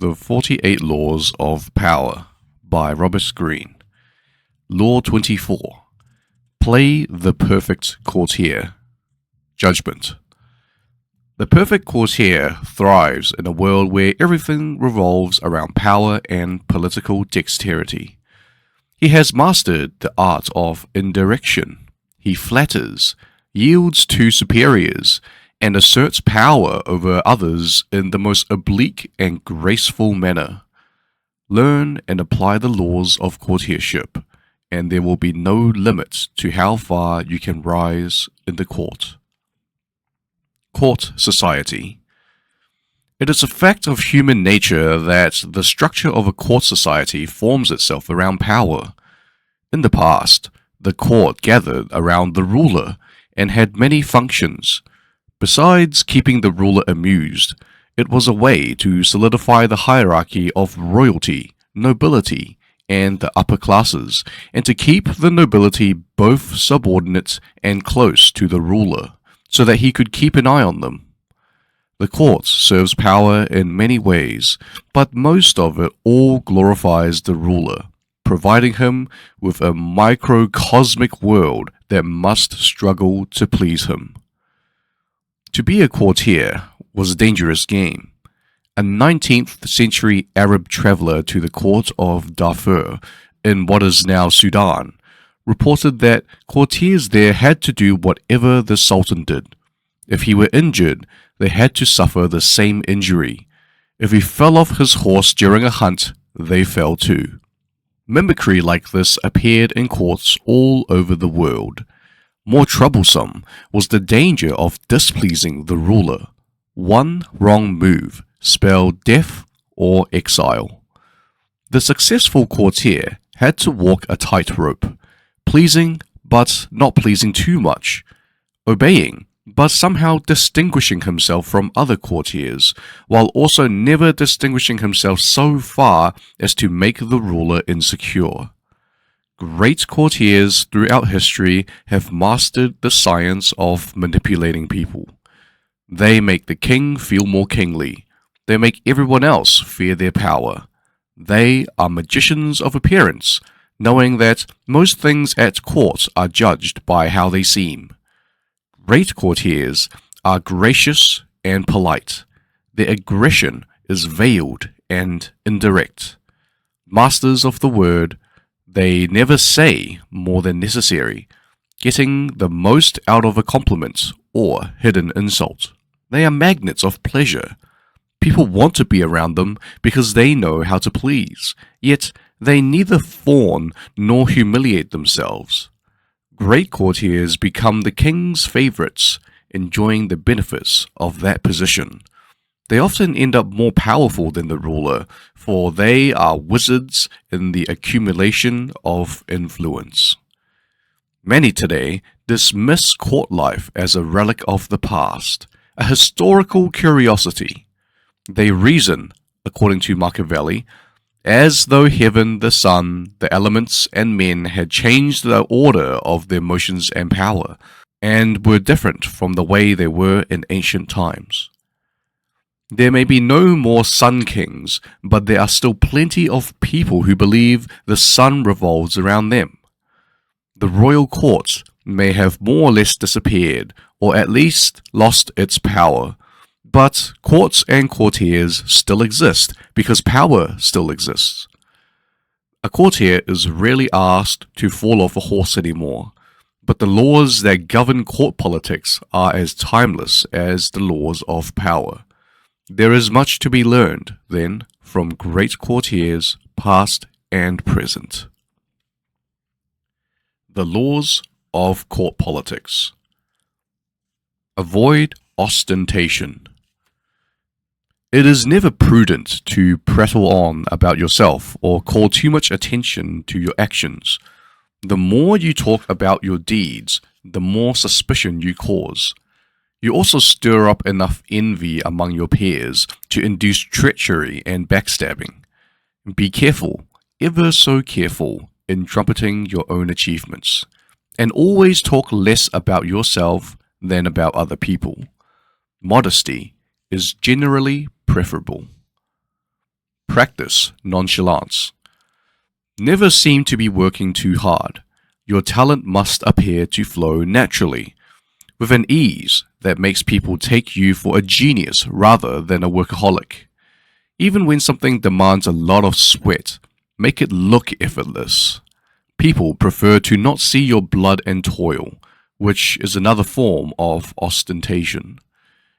The 48 Laws of Power by Robert Greene. Law 24. Play the perfect courtier. Judgment. The perfect courtier thrives in a world where everything revolves around power and political dexterity. He has mastered the art of indirection. He flatters, yields to superiors, and asserts power over others in the most oblique and graceful manner. Learn and apply the laws of courtiership, and there will be no limit to how far you can rise in the court. Court society. It is a fact of human nature that the structure of a court society forms itself around power. In the past, the court gathered around the ruler and had many functions. Besides keeping the ruler amused, it was a way to solidify the hierarchy of royalty, nobility, and the upper classes, and to keep the nobility both subordinate and close to the ruler, so that he could keep an eye on them. The court serves power in many ways, but most of it all glorifies the ruler, providing him with a microcosmic world that must struggle to please him. To be a courtier was a dangerous game. A 19th century Arab traveler to the court of Darfur, in what is now Sudan, reported that courtiers there had to do whatever the Sultan did. If he were injured, they had to suffer the same injury. If he fell off his horse during a hunt, they fell too. Mimicry like this appeared in courts all over the world. More troublesome was the danger of displeasing the ruler. One wrong move spelled death or exile. The successful courtier had to walk a tightrope, pleasing but not pleasing too much, obeying but somehow distinguishing himself from other courtiers, while also never distinguishing himself so far as to make the ruler insecure. Great courtiers throughout history have mastered the science of manipulating people. They make the king feel more kingly. They make everyone else fear their power. They are magicians of appearance, knowing that most things at court are judged by how they seem. Great courtiers are gracious and polite. Their aggression is veiled and indirect. Masters of the word, they never say more than necessary, getting the most out of a compliment or hidden insult. They are magnets of pleasure. People want to be around them because they know how to please, yet they neither fawn nor humiliate themselves. Great courtiers become the king's favorites, enjoying the benefits of that position. They often end up more powerful than the ruler, for they are wizards in the accumulation of influence. Many today dismiss court life as a relic of the past, a historical curiosity. They reason, according to Machiavelli, as though heaven, the sun, the elements, and men had changed the order of their motions and power, and were different from the way they were in ancient times. There may be no more sun kings, but there are still plenty of people who believe the sun revolves around them. The royal court may have more or less disappeared, or at least lost its power, but courts and courtiers still exist because power still exists. A courtier is rarely asked to fall off a horse anymore, but the laws that govern court politics are as timeless as the laws of power. There is much to be learned, then, from great courtiers, past and present. The laws of court politics. Avoid ostentation. It is never prudent to prattle on about yourself or call too much attention to your actions. The more you talk about your deeds, the more suspicion you cause. You also stir up enough envy among your peers to induce treachery and backstabbing. Be careful, ever so careful, in trumpeting your own achievements, and always talk less about yourself than about other people. Modesty is generally preferable. practice nonchalance. Never seem to be working too hard. Your talent must appear to flow naturally, with an ease that makes people take you for a genius rather than a workaholic. Even when something demands a lot of sweat, make it look effortless. People prefer to not see your blood and toil, which is another form of ostentation.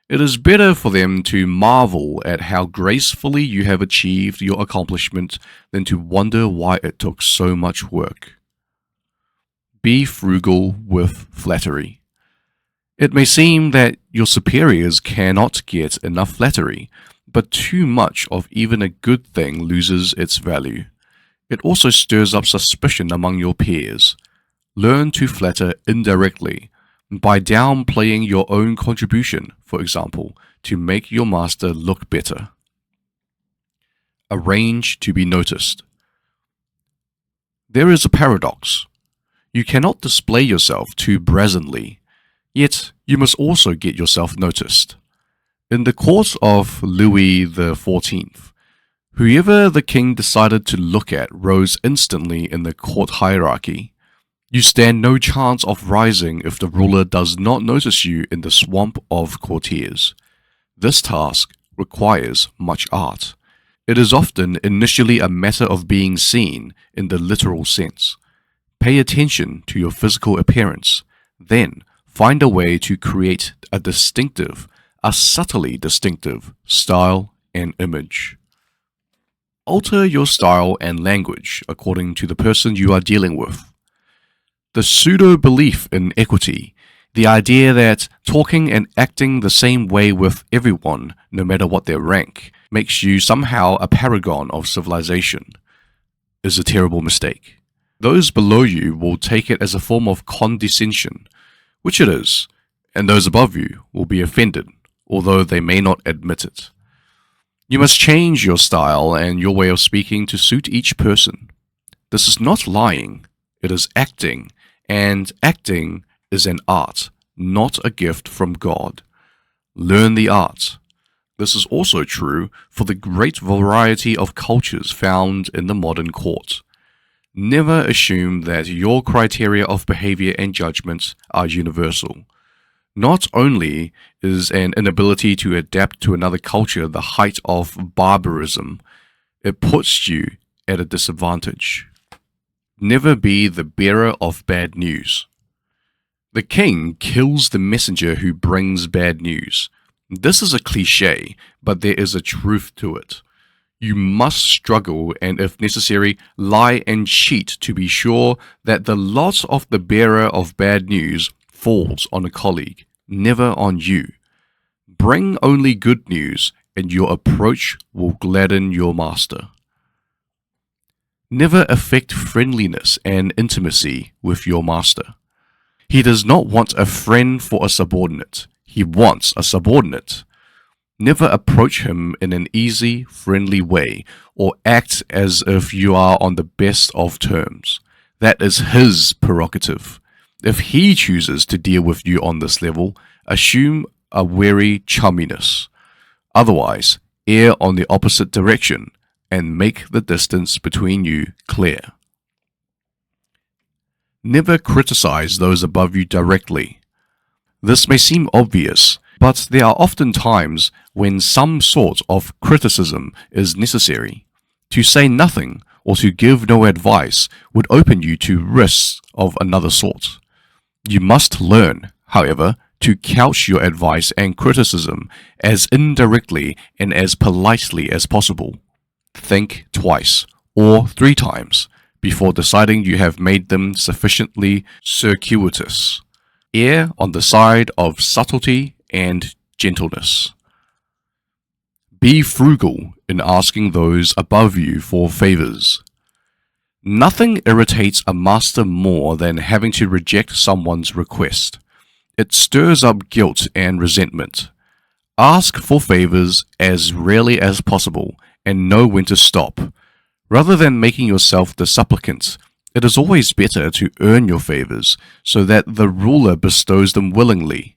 It is better for them to marvel at how gracefully you have achieved your accomplishment than to wonder why it took so much work. Be frugal with flattery. It may seem that your superiors cannot get enough flattery, but too much of even a good thing loses its value. It also stirs up suspicion among your peers. Learn to flatter indirectly, by downplaying your own contribution, for example, to make your master look better. Arrange to be noticed. There is a paradox. You cannot display yourself too brazenly, yet you must also get yourself noticed. In the court of Louis XIV, whoever the king decided to look at rose instantly in the court hierarchy. You stand no chance of rising if the ruler does not notice you in the swamp of courtiers. This task requires much art. It is often initially a matter of being seen in the literal sense. Pay attention to your physical appearance, then find a way to create a subtly distinctive style and image. Alter your style and language according to the person you are dealing with. The pseudo-belief in equity, the idea that talking and acting the same way with everyone, no matter what their rank, makes you somehow a paragon of civilization, is a terrible mistake. Those below you will take it as a form of condescension, which it is, and those above you will be offended, although they may not admit it. You must change your style and your way of speaking to suit each person. This is not lying, it is acting. And acting is an art, not a gift from God. Learn the art. This is also true for the great variety of cultures found in the modern court. Never assume that your criteria of behavior and judgment are universal. Not only is an inability to adapt to another culture the height of barbarism, it puts you at a disadvantage. Never be the bearer of bad news. The king kills the messenger who brings bad news. This is a cliché, but there is a truth to it. You must struggle and, if necessary, lie and cheat to be sure that the lot of the bearer of bad news falls on a colleague, never on you. Bring only good news, and your approach will gladden your master. Never affect friendliness and intimacy with your master. He does not want a friend for a subordinate. He wants a subordinate. Never approach him in an easy, friendly way, or act as if you are on the best of terms. That is his prerogative. If he chooses to deal with you on this level, assume a wary chumminess. Otherwise, err on the opposite direction and make the distance between you clear. Never criticize those above you directly. This may seem obvious, but there are often times when some sort of criticism is necessary. To say nothing or to give no advice would open you to risks of another sort. You must learn, however, to couch your advice and criticism as indirectly and as politely as possible. Think twice or 3 times before deciding you have made them sufficiently circuitous. Err on the side of subtlety and gentleness. Be frugal in asking those above you for favors. Nothing irritates a master more than having to reject someone's request. It stirs up guilt and resentment. Ask for favors as rarely as possible and know when to stop. Rather than making yourself the supplicant, it is always better to earn your favors so that the ruler bestows them willingly.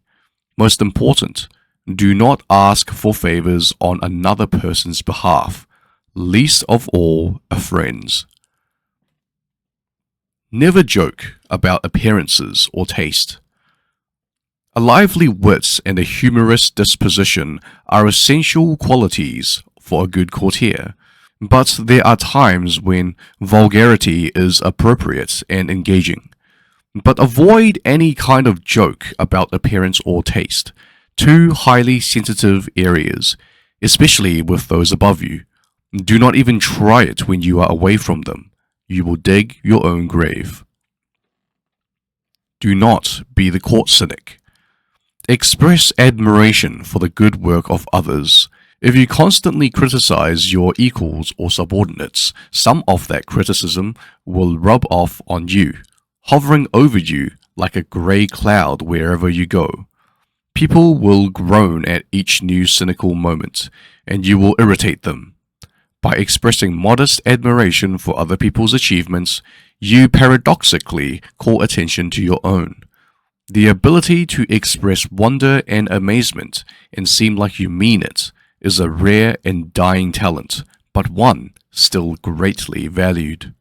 Most important, do not ask for favors on another person's behalf. least of all a friend's. Never joke about appearances or taste. A lively wit and a humorous disposition are essential qualities for a good courtier, but there are times when vulgarity is appropriate and engaging. But avoid any kind of joke about appearance or taste, two highly sensitive areas, especially with those above you. Do not even try it when you are away from them. You will dig your own grave. Do not be the court cynic. Express admiration for the good work of others. If you constantly criticize your equals or subordinates, some of that criticism will rub off on you, hovering over you like a grey cloud wherever you go. People will groan at each new cynical moment, and you will irritate them. By expressing modest admiration for other people's achievements, you paradoxically call attention to your own. The ability to express wonder and amazement and seem like you mean it is a rare and dying talent, but one still greatly valued.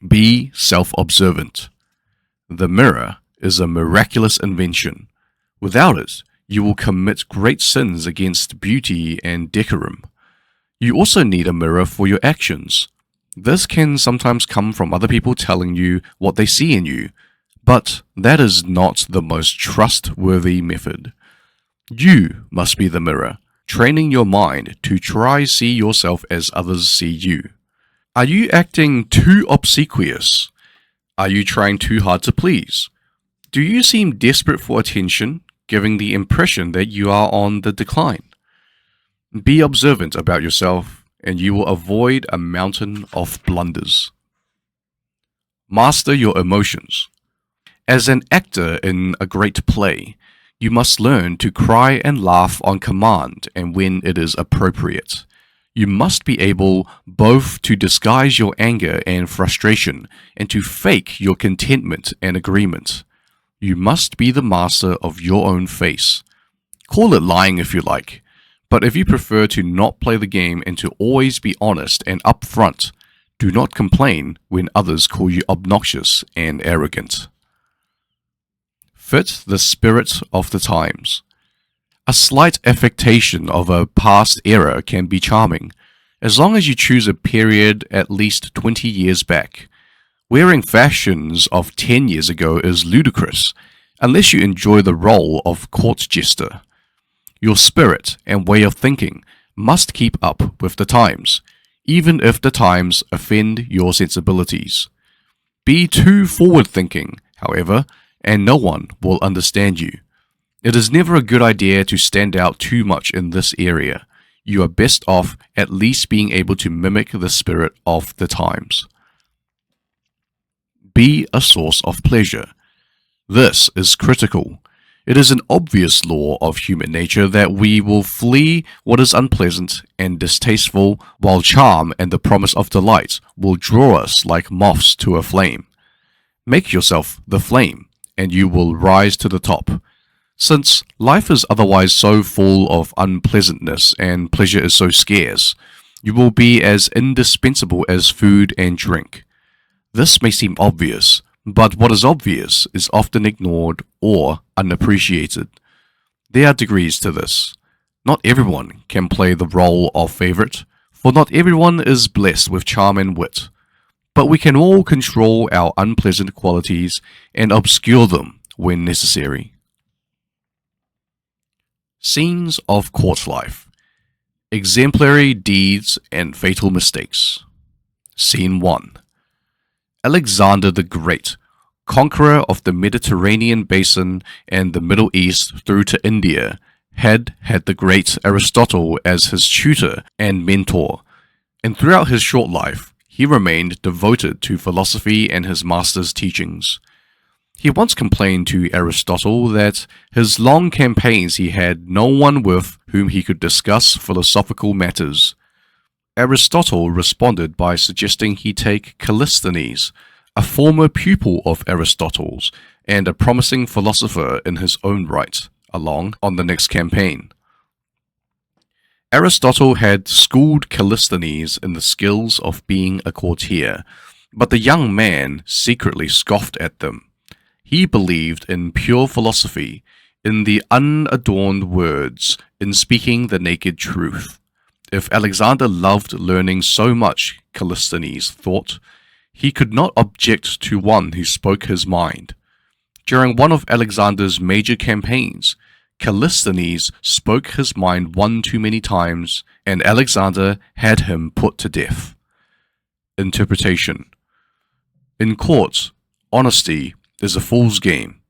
Be self-observant. The mirror is a miraculous invention. Without it, you will commit great sins against beauty and decorum. You also need a mirror for your actions. This can sometimes come from other people telling you what they see in you, but that is not the most trustworthy method. You must be the mirror, training your mind to try see yourself as others see you. Are you acting too obsequious? Are you trying too hard to please? Do you seem desperate for attention, giving the impression that you are on the decline? Be observant about yourself, and you will avoid a mountain of blunders. Master your emotions. As an actor in a great play, you must learn to cry and laugh on command and when it is appropriate. You must be able both to disguise your anger and frustration and to fake your contentment and agreement. You must be the master of your own face. Call it lying if you like, but if you prefer to not play the game and to always be honest and upfront, do not complain when others call you obnoxious and arrogant. Fit the spirit of the times. A slight affectation of a past era can be charming, as long as you choose a period at least 20 years back. Wearing fashions of 10 years ago is ludicrous, unless you enjoy the role of court jester. Your spirit and way of thinking must keep up with the times, even if the times offend your sensibilities. Be too forward-thinking, however, and no one will understand you. It is never a good idea to stand out too much in this area. You are best off at least being able to mimic the spirit of the times. Be a source of pleasure. This is critical. It is an obvious law of human nature that we will flee what is unpleasant and distasteful, while charm and the promise of delight will draw us like moths to a flame. Make yourself the flame, and you will rise to the top. Since life is otherwise so full of unpleasantness and pleasure is so scarce, you will be as indispensable as food and drink. This may seem obvious, but what is obvious is often ignored or unappreciated. There are degrees to this. Not everyone can play the role of favorite, for not everyone is blessed with charm and wit. But we can all control our unpleasant qualities and obscure them when necessary. Scenes of court life. Exemplary deeds and fatal mistakes. Scene 1. Alexander the Great, conqueror of the Mediterranean basin and the Middle East through to India, had the great Aristotle as his tutor and mentor, and throughout his short life, he remained devoted to philosophy and his master's teachings. He once complained to Aristotle that his long campaigns he had no one with whom he could discuss philosophical matters. Aristotle responded by suggesting he take Callisthenes, a former pupil of Aristotle's and a promising philosopher in his own right, along on the next campaign. Aristotle had schooled Callisthenes in the skills of being a courtier, but the young man secretly scoffed at them. He believed in pure philosophy, in the unadorned words, in speaking the naked truth. If Alexander loved learning so much, Callisthenes thought, he could not object to one who spoke his mind. During one of Alexander's major campaigns, Callisthenes spoke his mind one too many times, and Alexander had him put to death. Interpretation. In court, honesty is a fool's game.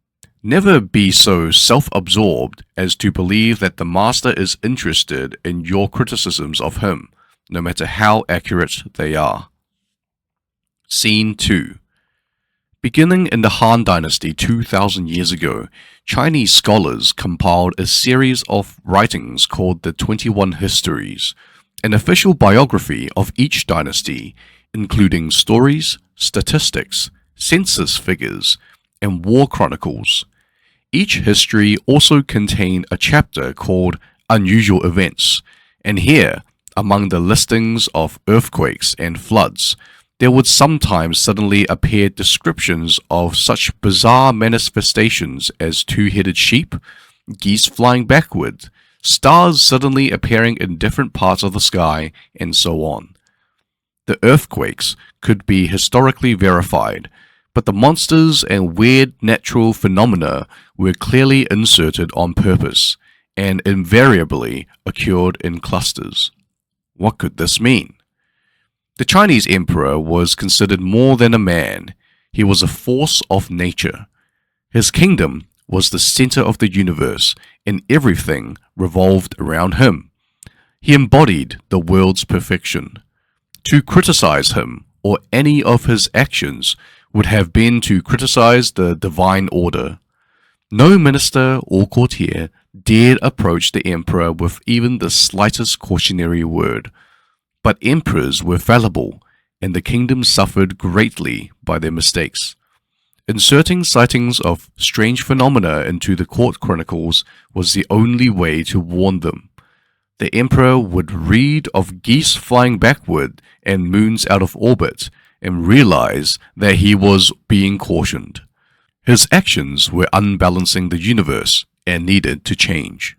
Never be so self-absorbed as to believe that the master is interested in your criticisms of him, no matter how accurate they are. Scene 2. Beginning in the Han Dynasty 2,000 years ago, Chinese scholars compiled a series of writings called the 21 Histories, an official biography of each dynasty, including stories, statistics, census figures, and war chronicles. Each history also contained a chapter called Unusual Events, and here, among the listings of earthquakes and floods, there would sometimes suddenly appear descriptions of such bizarre manifestations as two-headed sheep, geese flying backward, stars suddenly appearing in different parts of the sky, and so on. The earthquakes could be historically verified, but the monsters and weird natural phenomena were clearly inserted on purpose, and invariably occurred in clusters. What could this mean? The Chinese emperor was considered more than a man. He was a force of nature. His kingdom was the center of the universe, and everything revolved around him. He embodied the world's perfection. To criticize him, or any of his actions, would have been to criticize the divine order. No minister or courtier dared approach the emperor with even the slightest cautionary word. But emperors were fallible, and the kingdom suffered greatly by their mistakes. Inserting sightings of strange phenomena into the court chronicles was the only way to warn them. The emperor would read of geese flying backward and moons out of orbit, and realize that he was being cautioned. His actions were unbalancing the universe and needed to change.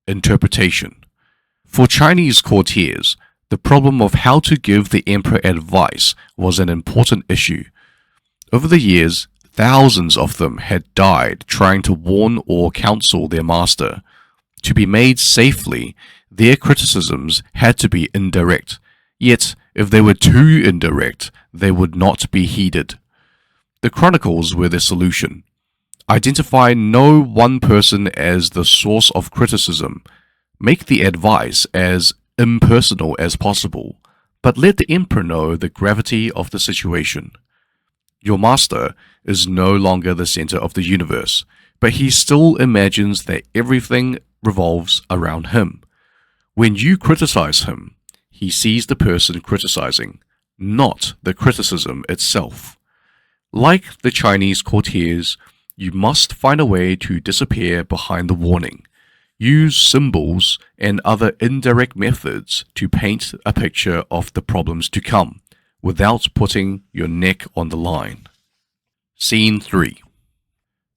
Interpretation. For Chinese courtiers, the problem of how to give the emperor advice was an important issue. Over the years, thousands of them had died trying to warn or counsel their master. To be made safely, their criticisms had to be indirect, yet if they were too indirect, they would not be heeded. The chronicles were the solution. Identify no one person as the source of criticism. Make the advice as impersonal as possible, but let the emperor know the gravity of the situation. Your master is no longer the center of the universe, but he still imagines that everything revolves around him. When you criticize him, he sees the person criticizing, not the criticism itself. Like the Chinese courtiers, you must find a way to disappear behind the warning. Use symbols and other indirect methods to paint a picture of the problems to come, without putting your neck on the line. Scene 3.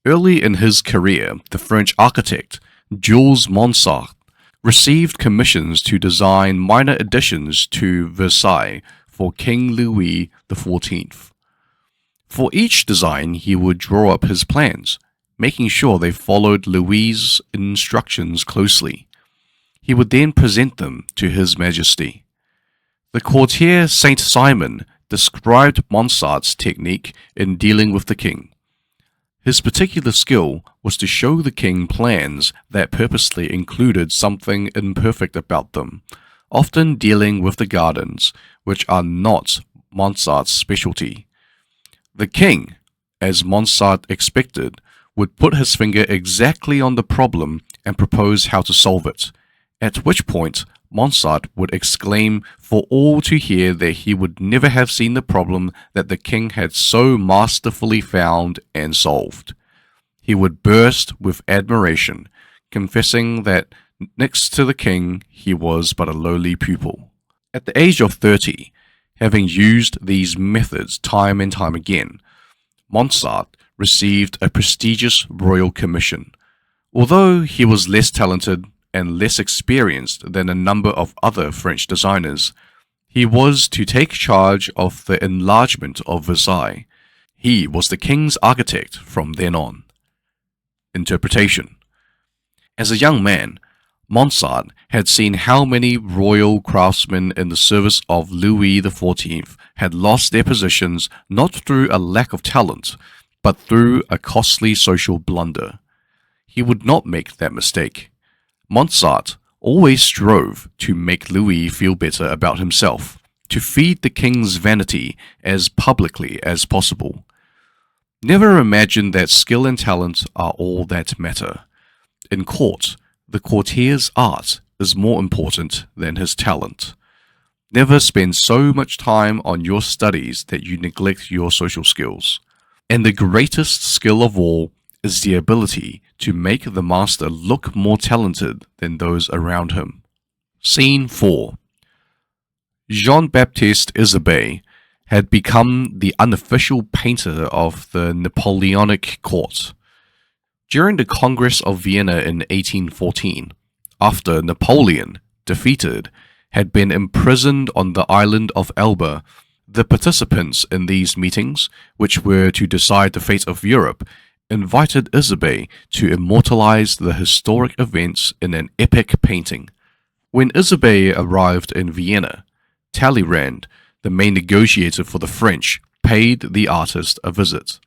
Early in his career, the French architect Jules Monsart received commissions to design minor additions to Versailles for King Louis XIV. For each design, he would draw up his plans, making sure they followed Louis's instructions closely. He would then present them to His Majesty. The courtier Saint Simon described Monsart's technique in dealing with the king. His particular skill was to show the king plans that purposely included something imperfect about them, often dealing with the gardens, which are not Monsart's specialty. The king, as Monsart expected, would put his finger exactly on the problem and propose how to solve it, at which point Monsart would exclaim for all to hear that he would never have seen the problem that the king had so masterfully found and solved. He would burst with admiration, confessing that Next to the king, he was but a lowly pupil. At the age of 30, having used these methods time and time again, Monsart received a prestigious royal commission. Although he was less talented and less experienced than a number of other French designers, he was to take charge of the enlargement of Versailles. He was the king's architect from then on. Interpretation. As a young man, Monsart had seen how many royal craftsmen in the service of Louis XIV had lost their positions not through a lack of talent, but through a costly social blunder. He would not make that mistake. Monsart always strove to make Louis feel better about himself, to feed the king's vanity as publicly as possible. Never imagine that skill and talent are all that matter. In court, the courtier's art is more important than his talent. Never spend so much time on your studies that you neglect your social skills. And the greatest skill of all is the ability to make the master look more talented than those around him. Scene 4. Jean-Baptiste Isabey had become the unofficial painter of the Napoleonic court. During the Congress of Vienna in 1814, after Napoleon, defeated, had been imprisoned on the island of Elba, the participants in these meetings, which were to decide the fate of Europe, invited Isabey to immortalize the historic events in an epic painting. When Isabey arrived in Vienna, Talleyrand, the main negotiator for the French, paid the artist a visit.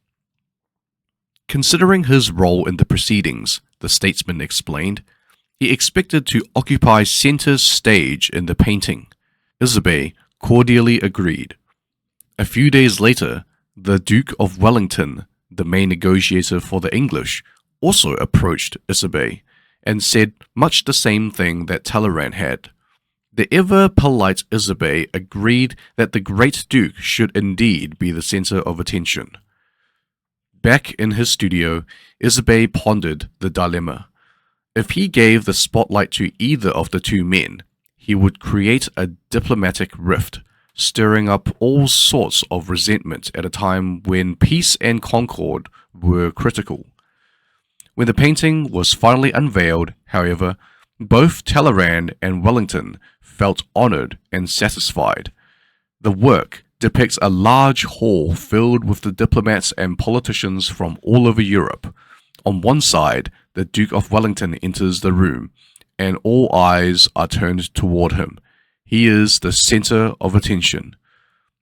Considering his role in the proceedings, the statesman explained, he expected to occupy center stage in the painting. Isabey cordially agreed. A few days later, the Duke of Wellington, the main negotiator for the English, also approached Isabey and said much the same thing that Talleyrand had. The ever-polite Isabey agreed that the great Duke should indeed be the center of attention. Back in his studio, Isabey pondered the dilemma. If he gave the spotlight to either of the two men, he would create a diplomatic rift, stirring up all sorts of resentment at a time when peace and concord were critical. When the painting was finally unveiled, however, both Talleyrand and Wellington felt honored and satisfied. The work depicts a large hall filled with the diplomats and politicians from all over Europe. On one side, the Duke of Wellington enters the room, and all eyes are turned toward him. He is the center of attention.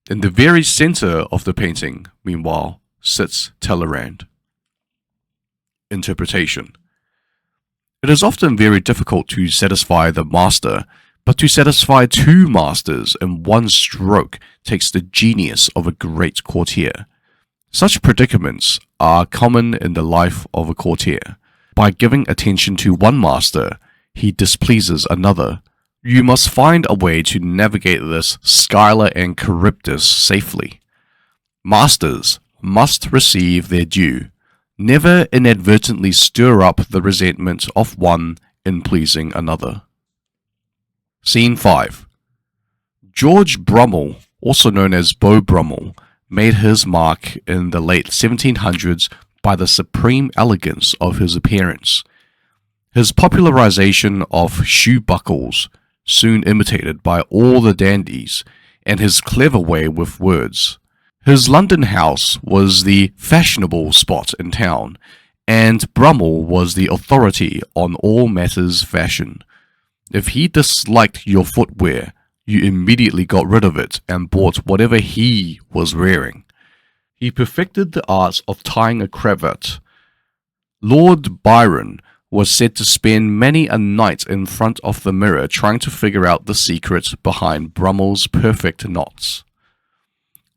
In the very center of the painting, meanwhile, sits Talleyrand. Interpretation. It is often very difficult to satisfy the master, but to satisfy two masters in one stroke takes the genius of a great courtier. Such predicaments are common in the life of a courtier. By giving attention to one master, he displeases another. You must find a way to navigate this Scylla and Charybdis safely. Masters must receive their due. Never inadvertently stir up the resentment of one in pleasing another. Scene 5. George Brummel, also known as Beau Brummel, made his mark in the late 1700s by the supreme elegance of his appearance. His popularization of shoe buckles, soon imitated by all the dandies, and his clever way with words. His London house was the fashionable spot in town, and Brummel was the authority on all matters fashion. If he disliked your footwear, you immediately got rid of it and bought whatever he was wearing. He perfected the art of tying a cravat. Lord Byron was said to spend many a night in front of the mirror trying to figure out the secret behind Brummel's perfect knots.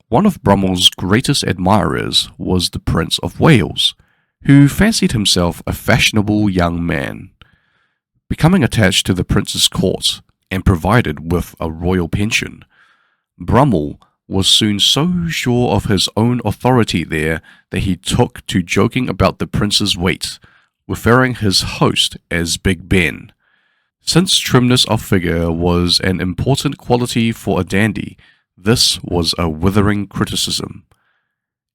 One of Brummel's greatest admirers was the Prince of Wales, who fancied himself a fashionable young man. Becoming attached to the prince's court and provided with a royal pension, Brummel was soon so sure of his own authority there that he took to joking about the prince's weight, referring his host as Big Ben. Since trimness of figure was an important quality for a dandy, this was a withering criticism.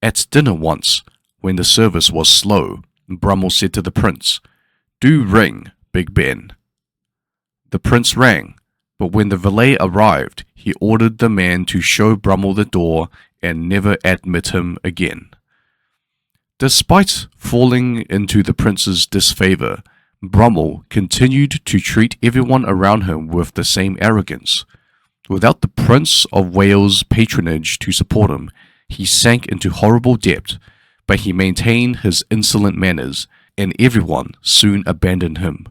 At dinner once, when the service was slow, Brummel said to the prince, "Do ring, Big Ben." The prince rang, but when the valet arrived, he ordered the man to show Brummel the door and never admit him again. Despite falling into the prince's disfavor, Brummel continued to treat everyone around him with the same arrogance. Without the Prince of Wales' patronage to support him, he sank into horrible debt, but he maintained his insolent manners, and everyone soon abandoned him.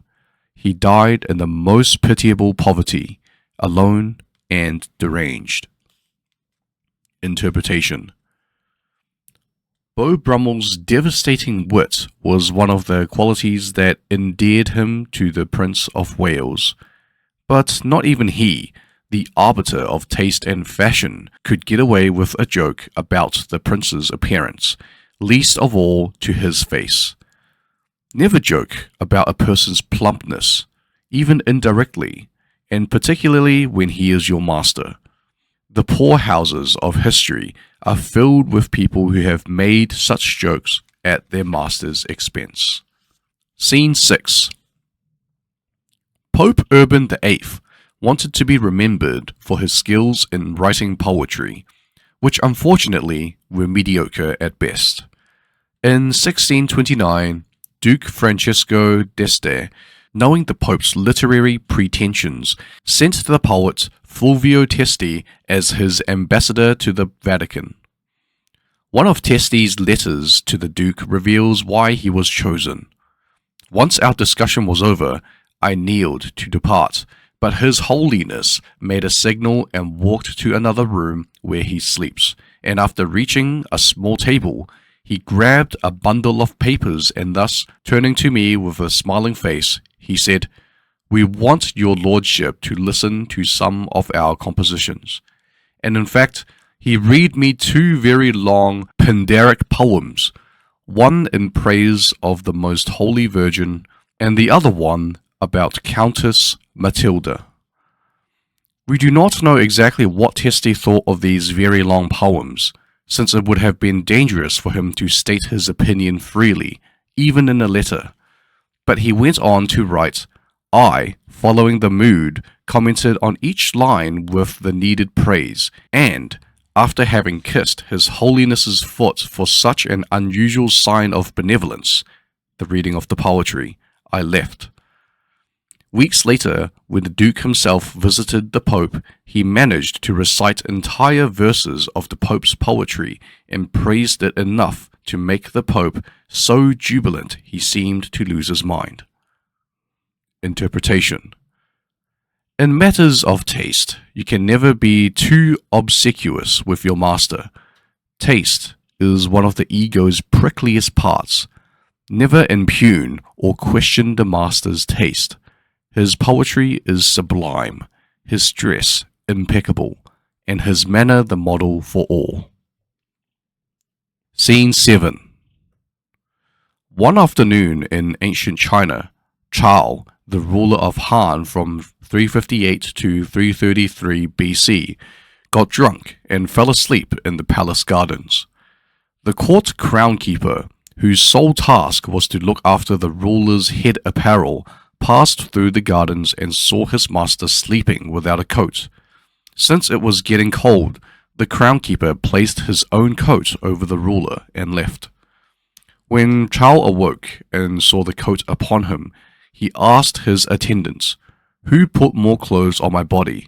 He died in the most pitiable poverty, alone and deranged. Interpretation. Beau Brummel's devastating wit was one of the qualities that endeared him to the Prince of Wales. But not even he, the arbiter of taste and fashion, could get away with a joke about the prince's appearance, least of all to his face. Never joke about a person's plumpness, even indirectly, and particularly when he is your master. The poorhouses of history are filled with people who have made such jokes at their master's expense. Scene 6. Pope Urban VIII wanted to be remembered for his skills in writing poetry, which unfortunately were mediocre at best. In 1629, Duke Francesco d'Este, knowing the Pope's literary pretensions, sent the poet Fulvio Testi as his ambassador to the Vatican. One of Testi's letters to the Duke reveals why he was chosen. Once our discussion was over, I kneeled to depart, but His Holiness made a signal and walked to another room where he sleeps, and after reaching a small table, he grabbed a bundle of papers and thus, turning to me with a smiling face, he said, "We want your lordship to listen to some of our compositions." And in fact, he read me two very long Pindaric poems, one in praise of the Most Holy Virgin, and the other one about Countess Matilda. We do not know exactly what Testi thought of these very long poems, since it would have been dangerous for him to state his opinion freely, even in a letter. But he went on to write, I, following the mood, commented on each line with the needed praise, and, after having kissed His Holiness's foot for such an unusual sign of benevolence, the reading of the poetry, I left. Weeks later, when the Duke himself visited the Pope, he managed to recite entire verses of the Pope's poetry and praised it enough to make the Pope so jubilant he seemed to lose his mind. Interpretation. In matters of taste, you can never be too obsequious with your master. Taste is one of the ego's prickliest parts. Never impugn or question the master's taste. His poetry is sublime, his dress impeccable, and his manner the model for all. Scene 7. One afternoon in ancient China, Chao, the ruler of Han from 358 to 333 BC, got drunk and fell asleep in the palace gardens. The court crownkeeper, whose sole task was to look after the ruler's head apparel, passed through the gardens and saw his master sleeping without a coat. Since it was getting cold, the crownkeeper placed his own coat over the ruler and left. When Chao awoke and saw the coat upon him, he asked his attendants, "Who put more clothes on my body?"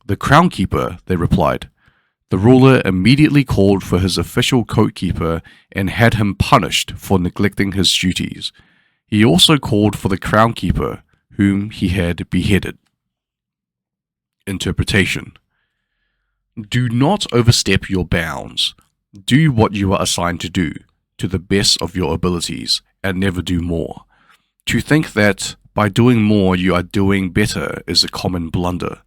"The crownkeeper," they replied. The ruler immediately called for his official coatkeeper and had him punished for neglecting his duties. He also called for the crownkeeper, whom he had beheaded. Interpretation. Do not overstep your bounds. Do what you are assigned to do, to the best of your abilities, and never do more. To think that by doing more you are doing better is a common blunder.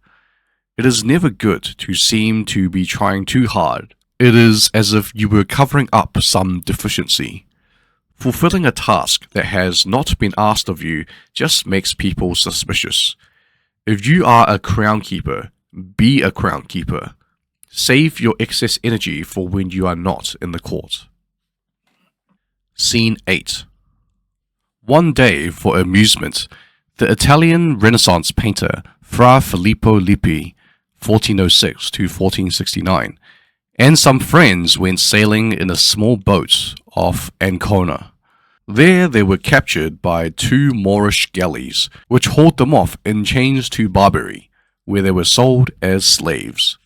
It is never good to seem to be trying too hard. It is as if you were covering up some deficiency. Fulfilling a task that has not been asked of you just makes people suspicious. If you are a crown keeper, be a crown keeper. Save your excess energy for when you are not in the court. Scene 8. One day, for amusement, the Italian Renaissance painter Fra Filippo Lippi, 1406 to 1469, and some friends went sailing in a small boat off Ancona. There they were captured by 2 Moorish galleys, which hauled them off in chains to Barbary, where they were sold as slaves.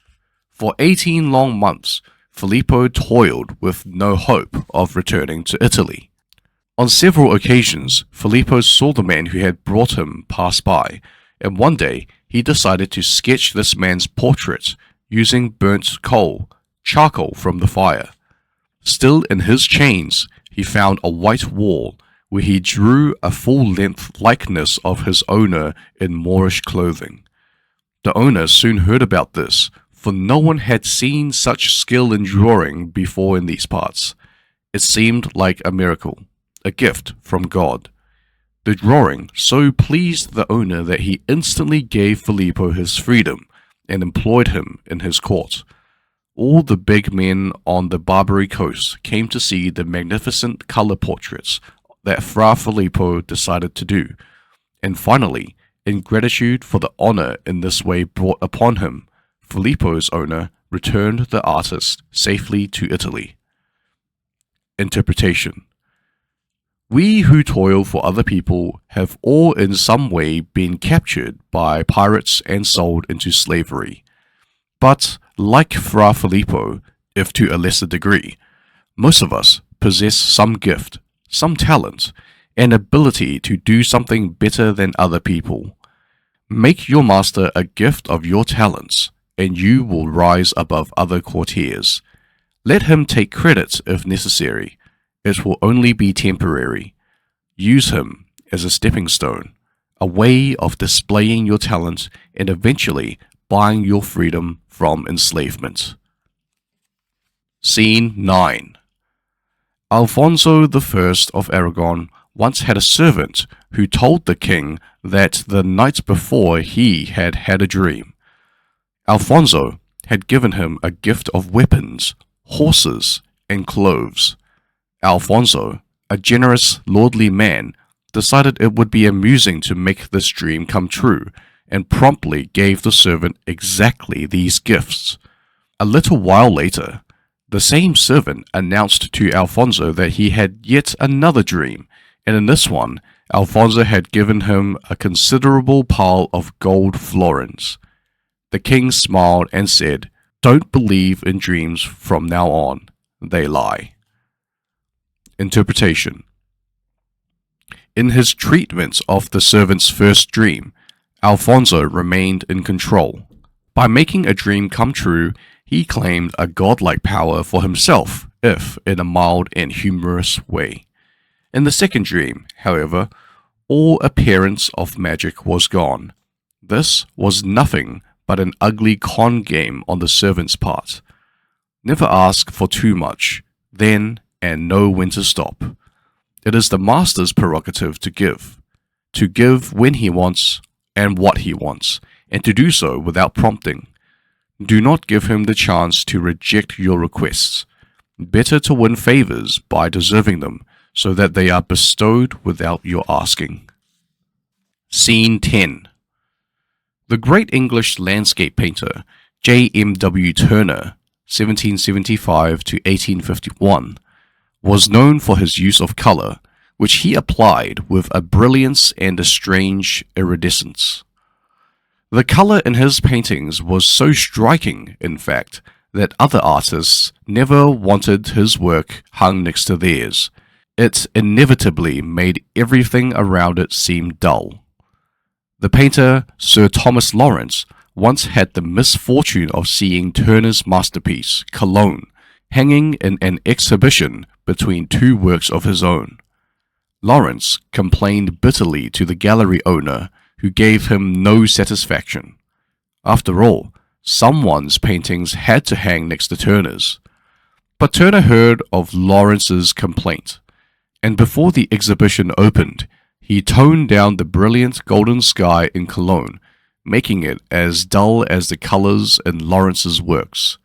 For 18 long months, Filippo toiled with no hope of returning to Italy. On several occasions, Filippo saw the man who had brought him pass by, and one day he decided to sketch this man's portrait using burnt charcoal from the fire. Still in his chains, he found a white wall where he drew a full-length likeness of his owner in Moorish clothing. The owner soon heard about this, for no one had seen such skill in drawing before in these parts. It seemed like a miracle, a gift from God. The drawing so pleased the owner that he instantly gave Filippo his freedom and employed him in his court. All the big men on the Barbary coast came to see the magnificent color portraits that Fra Filippo decided to do, and finally, in gratitude for the honor in this way brought upon him, Filippo's owner returned the artist safely to Italy. Interpretation. We who toil for other people have all in some way been captured by pirates and sold into slavery. But, like Fra Filippo, if to a lesser degree, most of us possess some gift, some talent, and ability to do something better than other people. Make your master a gift of your talents, and you will rise above other courtiers. Let him take credit if necessary. It will only be temporary. Use him as a stepping stone, a way of displaying your talent and eventually buying your freedom from enslavement. Scene 9. Alfonso I of Aragon once had a servant who told the king that the night before he had had a dream. Alfonso had given him a gift of weapons, horses, and clothes. Alfonso, a generous, lordly man, decided it would be amusing to make this dream come true, and promptly gave the servant exactly these gifts. A little while later, the same servant announced to Alfonso that he had yet another dream, and in this one, Alfonso had given him a considerable pile of gold florins. The king smiled and said, "Don't believe in dreams from now on. They lie." Interpretation. In his treatment of the servant's first dream, Alfonso remained in control. By making a dream come true, he claimed a godlike power for himself, if in a mild and humorous way. In the second dream, however, all appearance of magic was gone. This was nothing but an ugly con game on the servant's part. Never ask for too much, then and know when to stop. It is the master's prerogative to give when he wants and what he wants, and to do so without prompting. Do not give him the chance to reject your requests. Better to win favors by deserving them, so that they are bestowed without your asking. Scene 10. The great English landscape painter J.M.W. Turner, 1775 to 1851, was known for his use of color, which he applied with a brilliance and a strange iridescence. The color in his paintings was so striking, in fact, that other artists never wanted his work hung next to theirs. It inevitably made everything around it seem dull. The painter Sir Thomas Lawrence once had the misfortune of seeing Turner's masterpiece, Cologne, hanging in an exhibition between 2 works of his own. Lawrence complained bitterly to the gallery owner, who gave him no satisfaction. After all, someone's paintings had to hang next to Turner's. But Turner heard of Lawrence's complaint. And before the exhibition opened, he toned down the brilliant golden sky in Cologne, making it as dull as the colors in Lawrence's works.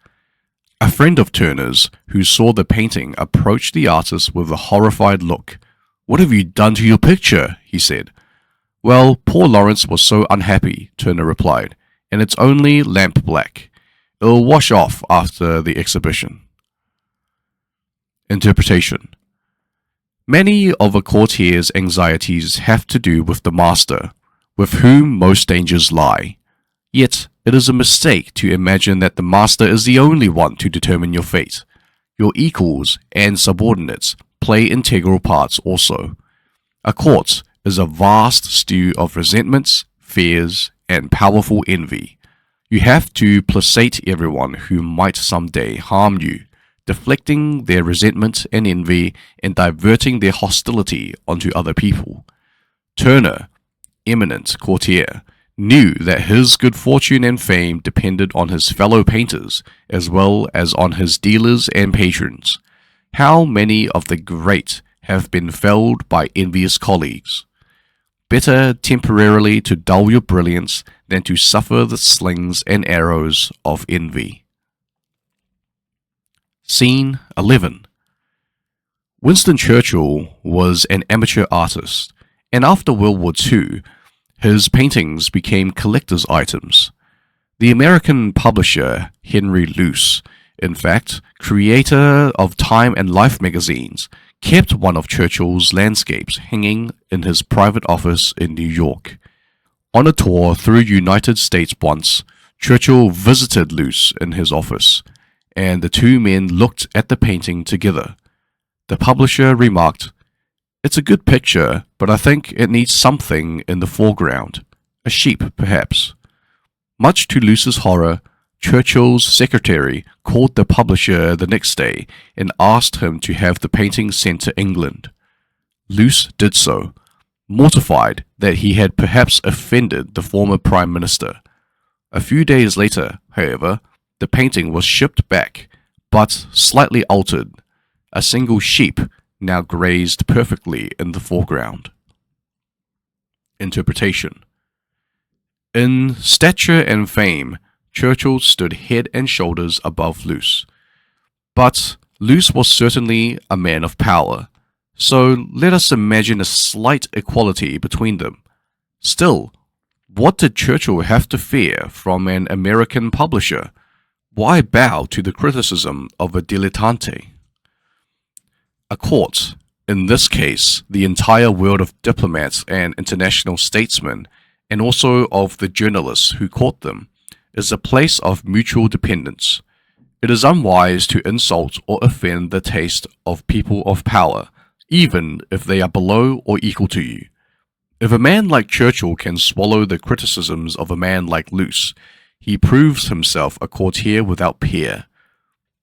A friend of Turner's, who saw the painting, approached the artist with a horrified look. "What have you done to your picture?" he said. "Well, poor Lawrence was so unhappy," Turner replied, "and it's only lamp black. It'll wash off after the exhibition." Interpretation. Many of a courtier's anxieties have to do with the master, with whom most dangers lie. Yet, it is a mistake to imagine that the master is the only one to determine your fate. Your equals and subordinates play integral parts also. A court is a vast stew of resentments, fears, and powerful envy. You have to placate everyone who might someday harm you, deflecting their resentment and envy and diverting their hostility onto other people. Turner, eminent courtier, knew that his good fortune and fame depended on his fellow painters as well as on his dealers and patrons. How many of the great have been felled by envious colleagues? Better temporarily to dull your brilliance than to suffer the slings and arrows of envy. Scene 11. Winston Churchill was an amateur artist, and after World War II, his paintings became collector's items. The American publisher Henry Luce, in fact, creator of Time and Life magazines, kept one of Churchill's landscapes hanging in his private office in New York. On a tour through United States once, Churchill visited Luce in his office, and the two men looked at the painting together. The publisher remarked, "It's a good picture, but I think it needs something in the foreground. A sheep, perhaps." Much to Luce's horror, Churchill's secretary called the publisher the next day and asked him to have the painting sent to England. Luce did so, mortified that he had perhaps offended the former Prime Minister. A few days later, however, the painting was shipped back, but slightly altered. A single sheep now grazed perfectly in the foreground. Interpretation. In stature and fame, Churchill stood head and shoulders above Luce. But Luce was certainly a man of power, so let us imagine a slight equality between them. Still, what did Churchill have to fear from an American publisher? Why bow to the criticism of a dilettante? A court, in this case the entire world of diplomats and international statesmen, and also of the journalists who court them, is a place of mutual dependence. It is unwise to insult or offend the taste of people of power, even if they are below or equal to you. If a man like Churchill can swallow the criticisms of a man like Luce, he proves himself a courtier without peer.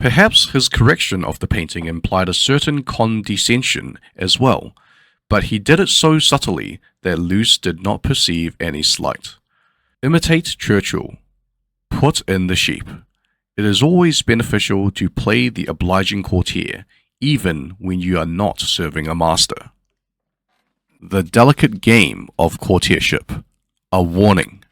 Perhaps his correction of the painting implied a certain condescension as well, but he did it so subtly that Luce did not perceive any slight. Imitate Churchill. Put in the sheep. It is always beneficial to play the obliging courtier, even when you are not serving a master. The delicate game of courtiership. A warning.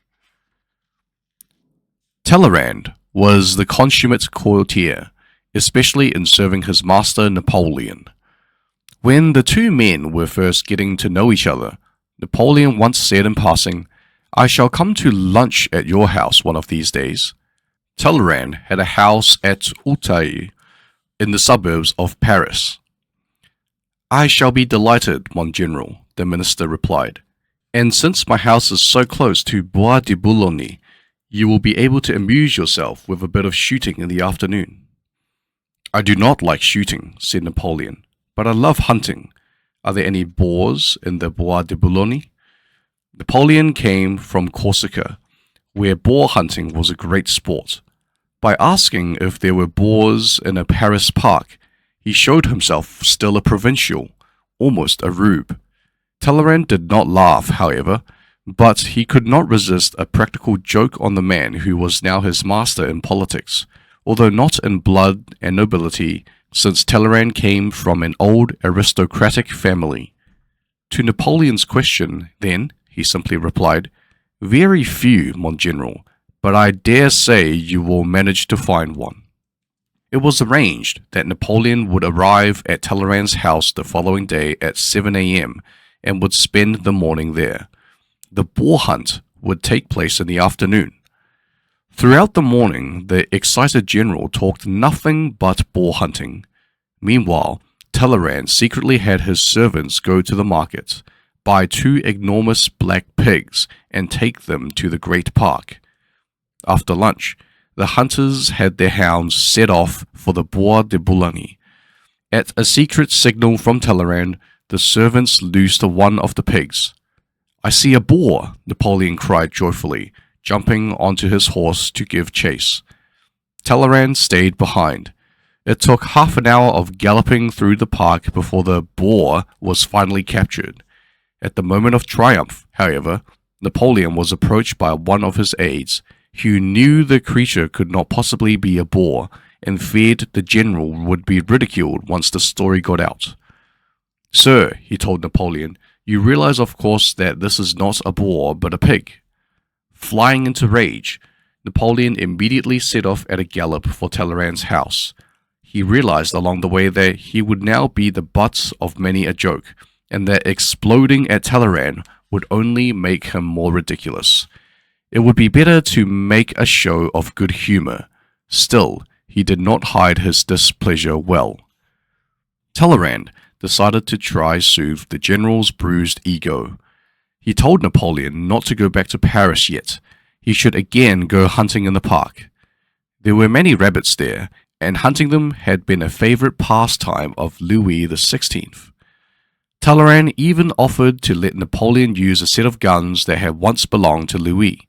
Talleyrand was the consummate courtier, especially in serving his master Napoleon. When the two men were first getting to know each other, Napoleon once said in passing, "I shall come to lunch at your house one of these days." Talleyrand had a house at Auteuil, in the suburbs of Paris. "I shall be delighted, mon general," the minister replied, "and since my house is so close to Bois de Boulogne, you will be able to amuse yourself with a bit of shooting in the afternoon." "I do not like shooting," said Napoleon, "but I love hunting. Are there any boars in the Bois de Boulogne?" Napoleon came from Corsica, where boar hunting was a great sport. By asking if there were boars in a Paris park, he showed himself still a provincial, almost a rube. Talleyrand did not laugh, however, but he could not resist a practical joke on the man who was now his master in politics, although not in blood and nobility, since Talleyrand came from an old aristocratic family. To Napoleon's question, then, he simply replied, "Very few, mon general, but I dare say you will manage to find one." It was arranged that Napoleon would arrive at Talleyrand's house the following day at 7 a.m. and would spend the morning there. The boar hunt would take place in the afternoon. Throughout the morning, the excited general talked nothing but boar hunting. Meanwhile, Talleyrand secretly had his servants go to the market, buy 2 enormous black pigs, and take them to the great park. After lunch, the hunters had their hounds set off for the Bois de Boulogne. At a secret signal from Talleyrand, the servants loosed one of the pigs. "I see a boar," Napoleon cried joyfully, jumping onto his horse to give chase. Talleyrand stayed behind. It took half an hour of galloping through the park before the boar was finally captured. At the moment of triumph, however, Napoleon was approached by one of his aides, who knew the creature could not possibly be a boar, and feared the general would be ridiculed once the story got out. "Sir," he told Napoleon, "you realize of course that this is not a boar but a pig." Flying into rage, Napoleon immediately set off at a gallop for Talleyrand's house. He realized along the way that he would now be the butt of many a joke, and that exploding at Talleyrand would only make him more ridiculous. It would be better to make a show of good humor. Still, he did not hide his displeasure well. Talleyrand decided to try soothe the general's bruised ego. He told Napoleon not to go back to Paris yet. He should again go hunting in the park. There were many rabbits there, and hunting them had been a favorite pastime of Louis XVI. Talleyrand even offered to let Napoleon use a set of guns that had once belonged to Louis.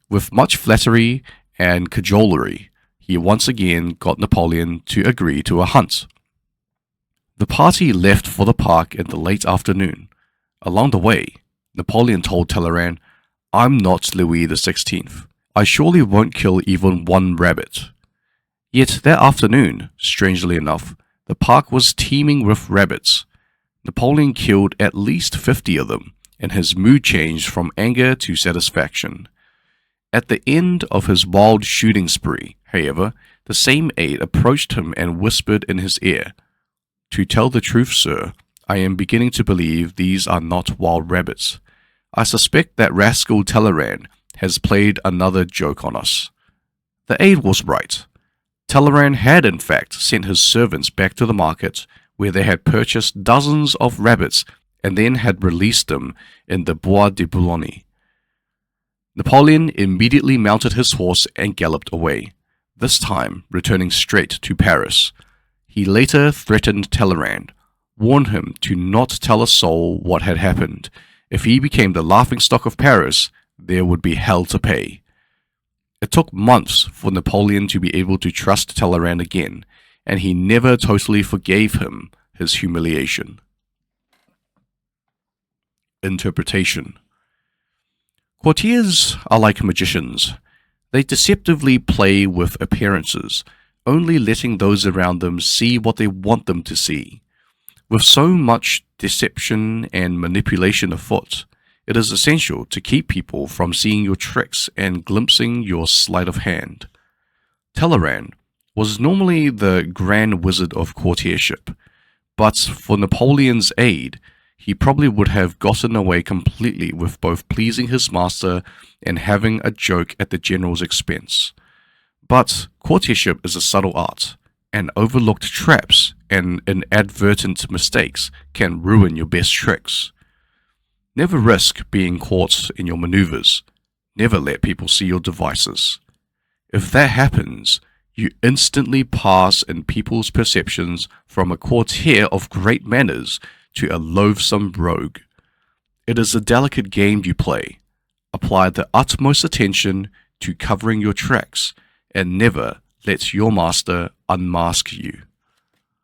With much flattery and cajolery, he once again got Napoleon to agree to a hunt. The party left for the park in the late afternoon. Along the way, Napoleon told Talleyrand, "I'm not Louis XVI. I surely won't kill even one rabbit." Yet that afternoon, strangely enough, the park was teeming with rabbits. Napoleon killed at least 50 of them, and his mood changed from anger to satisfaction. At the end of his wild shooting spree, however, the same aide approached him and whispered in his ear, "To tell the truth, sir, I am beginning to believe these are not wild rabbits. I suspect that rascal Talleyrand has played another joke on us." The aide was right. Talleyrand had in fact sent his servants back to the market, where they had purchased dozens of rabbits and then had released them in the Bois de Boulogne. Napoleon immediately mounted his horse and galloped away, this time returning straight to Paris. He later threatened Talleyrand, warned him to not tell a soul what had happened. If he became the laughingstock of Paris, there would be hell to pay. It took months for Napoleon to be able to trust Talleyrand again, and he never totally forgave him his humiliation. Interpretation. Courtiers are like magicians. They deceptively play with appearances, only letting those around them see what they want them to see. With so much deception and manipulation afoot, it is essential to keep people from seeing your tricks and glimpsing your sleight of hand. Talleyrand was normally the grand wizard of courtiership, but for Napoleon's aid, he probably would have gotten away completely with both pleasing his master and having a joke at the general's expense. But courtiership is a subtle art, and overlooked traps and inadvertent mistakes can ruin your best tricks. Never risk being caught in your maneuvers. Never let people see your devices. If that happens, you instantly pass in people's perceptions from a courtier of great manners to a loathsome rogue. It is a delicate game you play. Apply the utmost attention to covering your tracks, and never let your master unmask you.